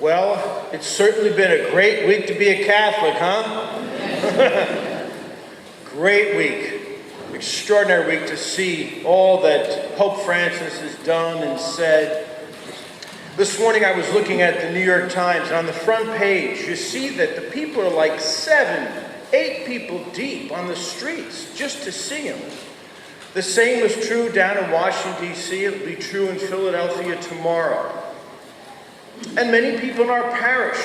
Well, it's certainly been a great week to be a Catholic, huh? Great week. Extraordinary week to see all that Pope Francis has done and said. This morning I was looking at the New York Times, and on the front page you see that the people are like 7, 8 people deep on the streets just to see him. The same was true down in Washington, D.C. It will be true in Philadelphia tomorrow. And many people in our parish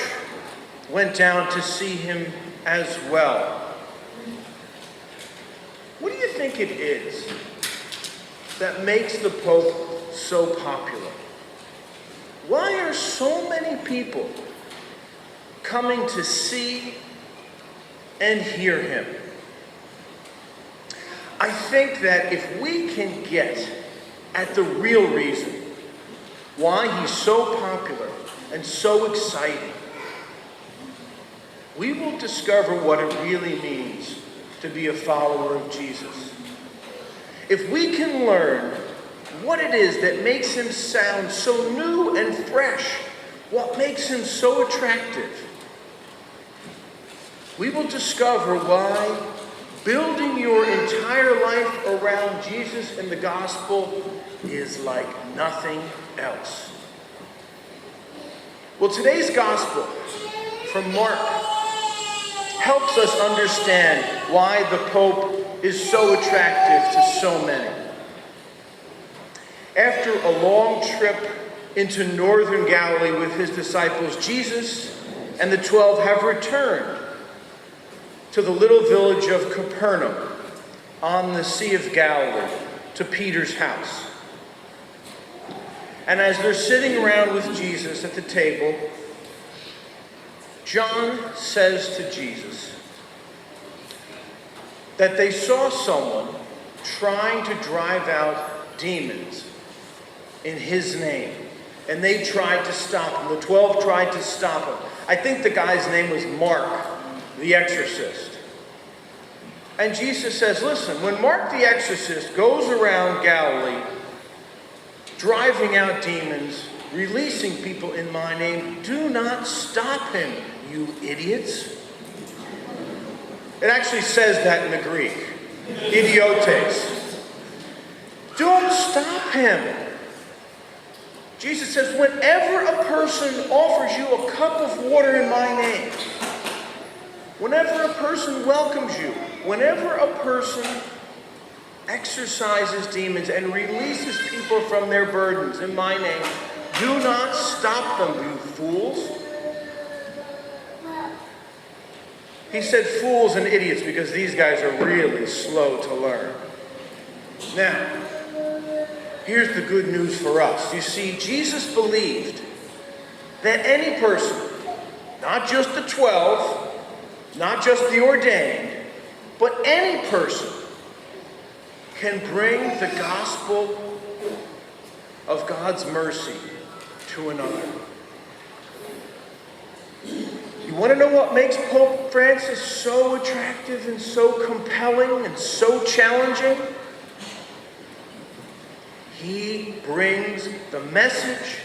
went down to see him as well. What do you think it is that makes the Pope so popular? Why are so many people coming to see and hear him? I think that if we can get at the real reason why he's so popular and so exciting, we will discover what it really means to be a follower of Jesus. If we can learn what it is that makes him sound so new and fresh, what makes him so attractive, we will discover why building your entire life around Jesus and the gospel is like nothing else. Well, today's gospel from Mark helps us understand why the Pope is so attractive to so many. After a long trip into northern Galilee with his disciples, Jesus and the 12 have returned to the little village of Capernaum on the Sea of Galilee, to Peter's house. And as they're sitting around with Jesus at the table, John says to Jesus that they saw someone trying to drive out demons in his name. And they tried to stop him. The 12 tried to stop him. I think the guy's name was Mark, the exorcist. And Jesus says, listen, when Mark the exorcist goes around Galilee, driving out demons, releasing people in my name, do not stop him, you idiots. It actually says that in the Greek. Idiotes. Don't stop him. Jesus says, whenever a person offers you a cup of water in my name, whenever a person welcomes you, whenever a person exorcises demons and releases people from their burdens in my name, do not stop them, you fools. He said fools and idiots because these guys are really slow to learn. Now, here's the good news for us. You see, Jesus believed that any person, not just the 12, not just the ordained, but any person can bring the gospel of God's mercy to another. You want to know what makes Pope Francis so attractive and so compelling and so challenging? He brings the message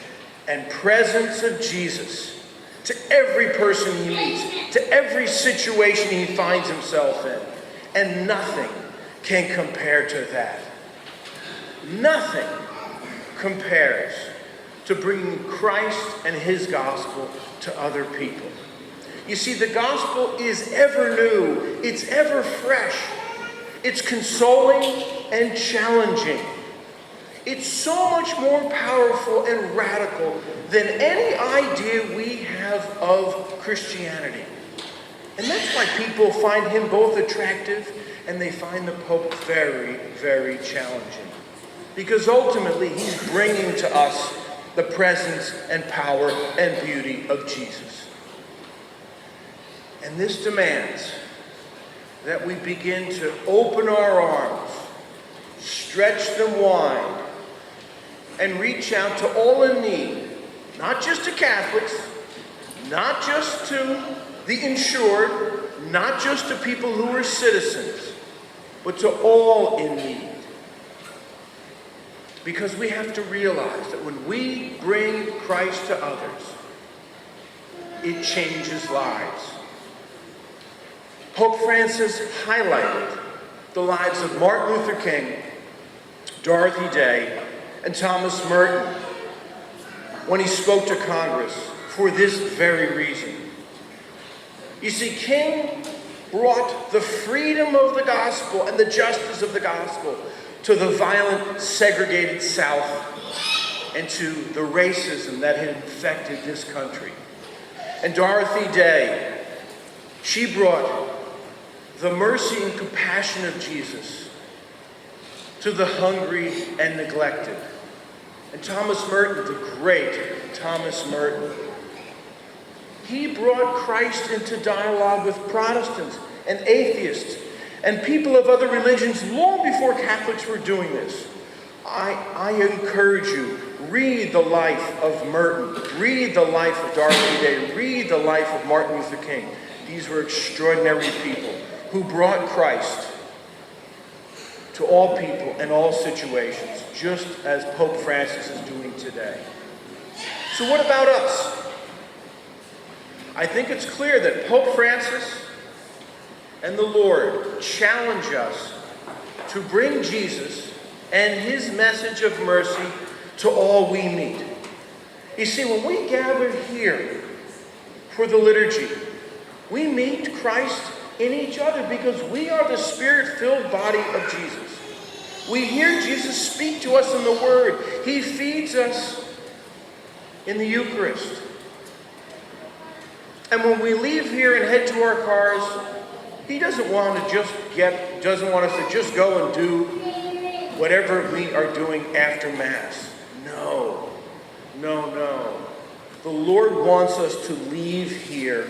and presence of Jesus to every person he meets, to every situation he finds himself in. And nothing can compare to that. Nothing compares to bringing Christ and his gospel to other people. You see, the gospel is ever new. It's ever fresh. It's consoling and challenging. It's so much more powerful and radical than any idea we have of Christianity. And that's why people find him both attractive and they find the Pope very, very challenging. Because ultimately, he's bringing to us the presence and power and beauty of Jesus. And this demands that we begin to open our arms, stretch them wide, and reach out to all in need, not just to Catholics, not just to the insured, not just to people who are citizens, but to all in need. Because we have to realize that when we bring Christ to others, it changes lives. Pope Francis highlighted the lives of Martin Luther King, Dorothy Day, and Thomas Merton when he spoke to Congress for this very reason. You see, King brought the freedom of the gospel and the justice of the gospel to the violent, segregated South and to the racism that had infected this country. And Dorothy Day, she brought the mercy and compassion of Jesus to the hungry and neglected. And Thomas Merton, the great Thomas Merton, he brought Christ into dialogue with Protestants and atheists and people of other religions long before Catholics were doing this. I encourage you, read the life of Merton, read the life of Dorothy Day, read the life of Martin Luther King. These were extraordinary people who brought Christ to all people and all situations, just as Pope Francis is doing today. So what about us? I think it's clear that Pope Francis and the Lord challenge us to bring Jesus and his message of mercy to all we meet. You see, when we gather here for the liturgy, we meet Christ in each other because we are the Spirit-filled body of Jesus. We hear Jesus speak to us in the Word. He feeds us in the Eucharist. And when we leave here and head to our cars, he doesn't want us to just go and do whatever we are doing after Mass. No. The Lord wants us to leave here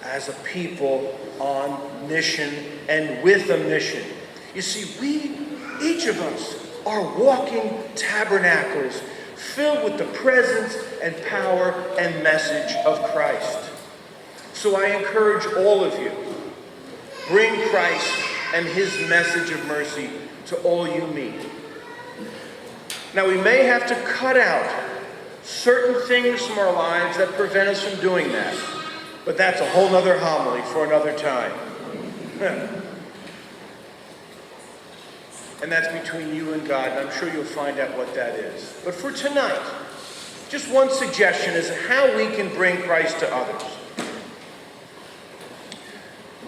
as a people on mission and with a mission. You see, each of us are walking tabernacles filled with the presence and power and message of Christ. So I encourage all of you, bring Christ and his message of mercy to all you meet. Now, we may have to cut out certain things from our lives that prevent us from doing that, but that's a whole other homily for another time. And that's between you and God, and I'm sure you'll find out what that is. But for tonight, just one suggestion is how we can bring Christ to others.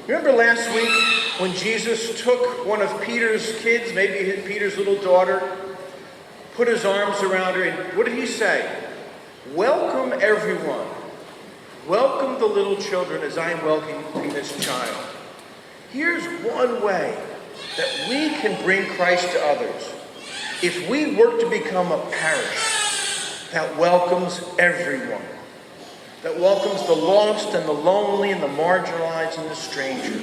Remember last week when Jesus took one of Peter's kids, maybe Peter's little daughter, put his arms around her, and what did he say? Welcome everyone. Welcome the little children as I am welcoming this child. Here's one way that we can bring Christ to others. If we work to become a parish that welcomes everyone, that welcomes the lost and the lonely and the marginalized and the stranger.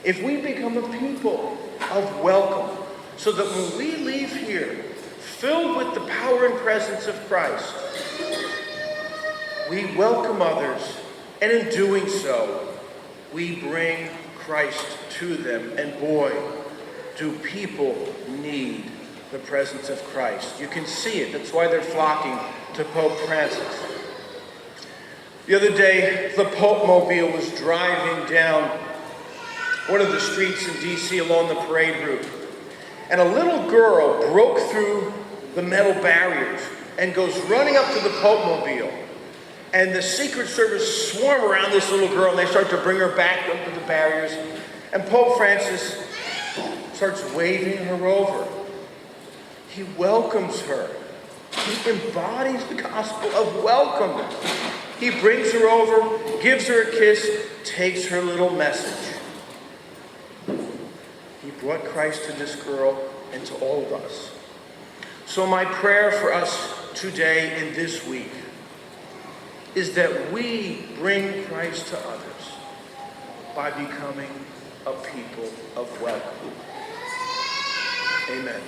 If we become a people of welcome, so that when we leave here, filled with the power and presence of Christ, we welcome others, and in doing so, we bring Christ to them. And boy, do people need the presence of Christ. You can see it. That's why they're flocking to Pope Francis. The other day, the Pope Mobile was driving down one of the streets in D.C. along the parade route, and a little girl broke through the metal barriers and goes running up to the Pope Mobile. And the Secret Service swarm around this little girl, and they start to bring her back up to the barriers. And Pope Francis starts waving her over. He welcomes her. He embodies the gospel of welcome. He brings her over, gives her a kiss, takes her little message. He brought Christ to this girl and to all of us. So my prayer for us today and this week is that we bring Christ to others by becoming a people of welcome. Amen.